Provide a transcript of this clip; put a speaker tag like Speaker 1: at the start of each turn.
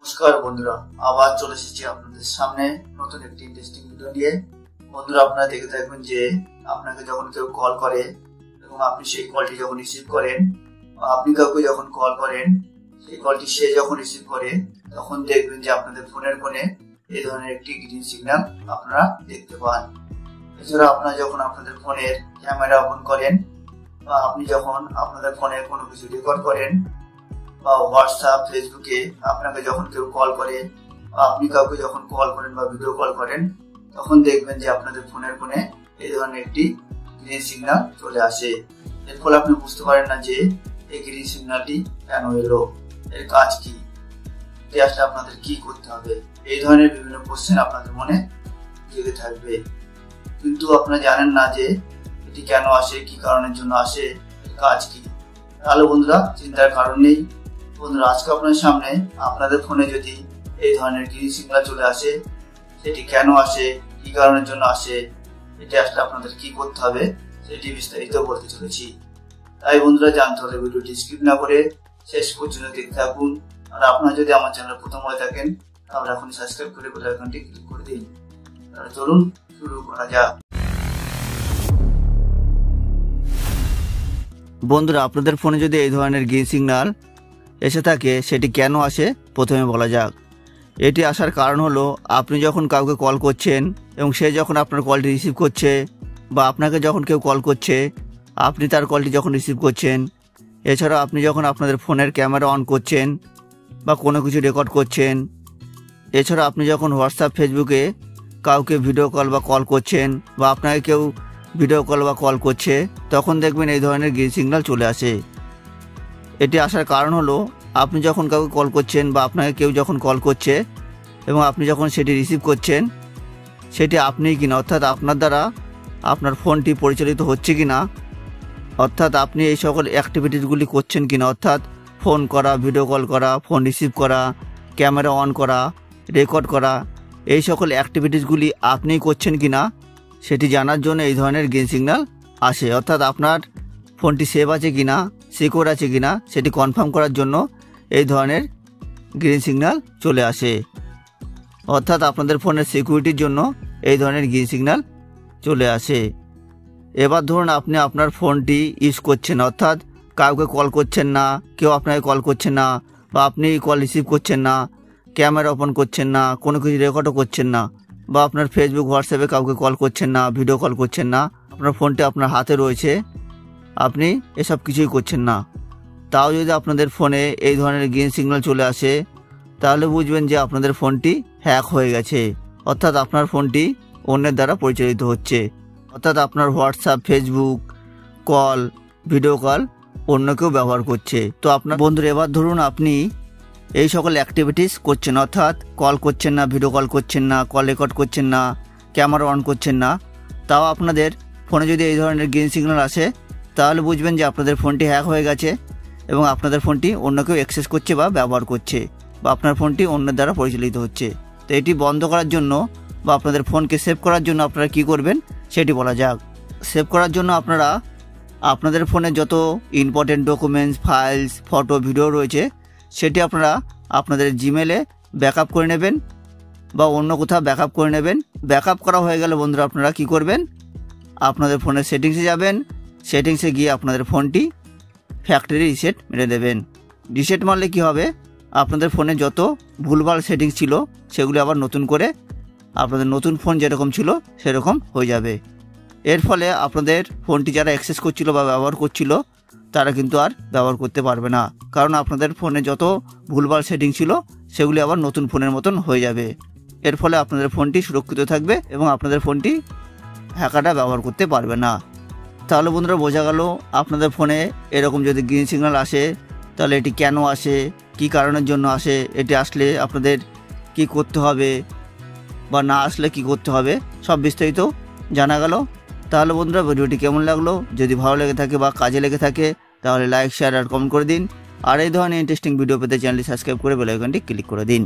Speaker 1: নমস্কার বন্ধুরা, আবার চলে এসেছি আপনাদের সামনে নতুন একটি ইন্টারেস্টিং ভিডিও নিয়ে। বন্ধুরা, আপনারা দেখে থাকবেন যে আপনাকে যখন কেউ কল করে এবং আপনি সেই কলটি যখন রিসিভ করেন, বা আপনি কাউকে যখন কল করেন সেই কলটি সে যখন রিসিভ করে, তখন দেখবেন যে আপনাদের ফোনের কোণে এই ধরনের একটি গ্রিন সিগন্যাল আপনারা দেখতে পান। এছাড়া আপনারা যখন আপনাদের ফোনের ক্যামেরা অন করেন, বা আপনি যখন আপনাদের ফোনে কোনো কিছু রেকর্ড করেন, বা হোয়াটসঅ্যাপ ফেসবুকে আপনাকে যখন কেউ কল করে, বা আপনি কাউকে যখন কল করেন বা ভিডিও কল করেন, তখন দেখবেন যে আপনাদের ফোনের কোণে এই ধরনের একটি গ্রিন সিগন্যাল চলে আসে। এর ফলে আপনি বুঝতে পারেন না যে এই গ্রিন সিগন্যালটি কেন এলো, এর কাজ কি, জাস্ট আপনাদের কি করতে হবে। এই ধরনের বিভিন্ন কোশ্চেন আপনাদের মনে জেগে থাকবে, কিন্তু আপনারা জানেন না যে এটি কেন আসে, কি কারণের জন্য আসে, এর কাজ কি। তাহলে বন্ধুরা, চিন্তার কারণ নেই। বন্ধুরা, আজকে আপনার সামনে আপনাদের ফোনে যদি এই ধরনের গ্রিন সিগন্যাল চলে আসে, সেটি কেন আসে, কি কারণের জন্য আসে, এটি আসলে আপনাদের কি করতে হবে সেটি বিস্তারিত বলতে চলেছি। তাই বন্ধুরা, জানতে হলে ভিডিওটি স্কিপ না করে শেষ পর্যন্ত দেখতে থাকুন। আর আপনারা যদি আমার চ্যানেল প্রথম হয়ে থাকেন, তাহলে এখন সাবস্ক্রাইব করে বেল আইকনটি ক্লিক করে দিন। তাহলে চলুন শুরু করা যাক। বন্ধুরা, আপনাদের ফোনে যদি এই ধরনের গ্রিন সিগন্যাল এসে থাকে, সেটি কেন আসে প্রথমে বলা যাক। এটি আসার কারণ হলো, আপনি যখন কাউকে কল করছেন এবং সে যখন আপনার কলটি রিসিভ করছে, বা আপনাকে যখন কেউ কল করছে আপনি তার কলটি যখন রিসিভ করছেন, এছাড়াও আপনি যখন আপনাদের ফোনের ক্যামেরা অন করছেন বা কোনো কিছু রেকর্ড করছেন, এছাড়া আপনি যখন হোয়াটসঅ্যাপ ফেসবুকে কাউকে ভিডিও কল বা কল করছেন, বা আপনাকে কেউ ভিডিও কল বা কল করছে, তখন দেখবেন এই ধরনের গ্রিন সিগন্যাল চলে আসে। এটি আসার কারণ হলো, আপনি যখন কাউকে কল করছেন বা আপনাকে কেউ যখন কল করছে এবং আপনি যখন সেটি রিসিভ করছেন, সেটি আপনিই কিনা, অর্থাৎ আপনার দ্বারা আপনার ফোনটি পরিচালিত হচ্ছে কিনা, অর্থাৎ আপনি এই সকল অ্যাক্টিভিটিসগুলি করছেন কিনা, অর্থাৎ ফোন করা, ভিডিও কল করা, ফোন রিসিভ করা, ক্যামেরা অন করা, রেকর্ড করা, এই সকল অ্যাক্টিভিটিসগুলি আপনিই করছেন কিনা সেটি জানার জন্য এই ধরনের গ্রিন সিগন্যাল আসে। অর্থাৎ আপনার ফোনটি সেভ আছে কিনা, সিকিউর আছে কিনা সেটি কনফার্ম করার জন্য এই ধরনের গ্রিন সিগন্যাল চলে আসে। অর্থাৎ আপনাদের ফোনের সিকিউরিটির জন্য এই ধরনের গ্রিন সিগন্যাল চলে আসে। এবার ধরুন আপনি আপনার ফোনটি ইউজ করছেন, অর্থাৎ কাউকে কল করছেন না, কেউ আপনাকে কল করছে না, বা আপনি কল রিসিভ করছেন না, ক্যামেরা ওপেন করছেন না, কোনো কিছু রেকর্ডও করছেন না, বা আপনার ফেসবুক হোয়াটসঅ্যাপে কাউকে কল করছেন না, ভিডিও কল করছেন না, আপনার ফোনটি আপনার হাতে রয়েছে, আপনি এসব কিছুই করছেন না, তাও যদি আপনাদের ফোনে এই ধরনের গ্রিন সিগন্যাল চলে আসে, তাহলে বুঝবেন যে আপনাদের ফোনটি হ্যাক হয়ে গেছে। অর্থাৎ আপনার ফোনটি অন্যের দ্বারা পরিচালিত হচ্ছে, অর্থাৎ আপনার WhatsApp, Facebook call, video call অন্য কেউ ব্যবহার করছে। তো আপনার বন্ধুরা, এবার ধরুন আপনি এই সকল অ্যাক্টিভিটিস করছেন, অর্থাৎ কল করছেন না, ভিডিও কল করছেন না, কল রেকর্ড করছেন না, ক্যামেরা অন করছেন না, তাও আপনাদের ফোনে যদি এই ধরনের গ্রিন সিগন্যাল আসে, তাহলে বুঝবেন যে আপনাদের ফোনটি হ্যাক হয়ে গেছে এবং আপনাদের ফোনটি অন্য কেউ অ্যাক্সেস করছে বা ব্যবহার করছে, বা আপনার ফোনটি অন্যের দ্বারা পরিচালিত হচ্ছে। তো এটি বন্ধ করার জন্য বা আপনাদের ফোনকে সেভ করার জন্য আপনারা কি করবেন সেটি বলা যাক। সেভ করার জন্য আপনারা আপনাদের ফোনে যত important documents, files, photo, video রয়েছে, সেটি আপনারা আপনাদের জিমেলে ব্যাকআপ করে নেবেন বা অন্য কোথাও ব্যাকআপ করে নেবেন। ব্যাকআপ করা হয়ে গেলে বন্ধুরা, আপনারা কি করবেন, আপনাদের ফোনের সেটিংসে যাবেন, সেটিংসে গিয়ে আপনাদের ফোনটি ফ্যাক্টরি রিসেট মেরে দেবেন। রিসেট মারলে কি হবে, আপনাদের ফোনে যত ভুলভাল সেটিংস ছিল সেগুলি আবার নতুন করে আপনাদের নতুন ফোন যেরকম ছিল সেরকম হয়ে যাবে। এর ফলে আপনাদের ফোনটি যারা অ্যাক্সেস করছিল বা ব্যবহার করছিল, তারা কিন্তু আর ব্যবহার করতে পারবে না, কারণ আপনাদের ফোনে যত ভুলভাল সেটিং ছিল সেগুলি আবার নতুন ফোনের মতন হয়ে যাবে। এর ফলে আপনাদের ফোনটি সুরক্ষিত থাকবে এবং আপনাদের ফোনটি হ্যাকাররা ব্যবহার করতে পারবে না। তাহলে বন্ধুরা, বোঝা গেল আপনাদের ফোনে এরকম যদি গ্রিন সিগন্যাল আসে, তাহলে এটি কেন আসে, কি কারণের জন্য আসে, এটি আসলে আপনাদের কি করতে হবে বা না আসলে কি করতে হবে, সব বিস্তারিত জানা গেল। তাহলে বন্ধুরা, ভিডিওটি কেমন লাগলো, যদি ভালো লেগে থাকে বা কাজে লেগে থাকে, তাহলে লাইক, শেয়ার আর কমেন্ট করে দিন। আর এই ধরনের ইন্টারেস্টিং ভিডিও পেতে চ্যানেলটি সাবস্ক্রাইব করে বেল আইকনটি ক্লিক করে দিন।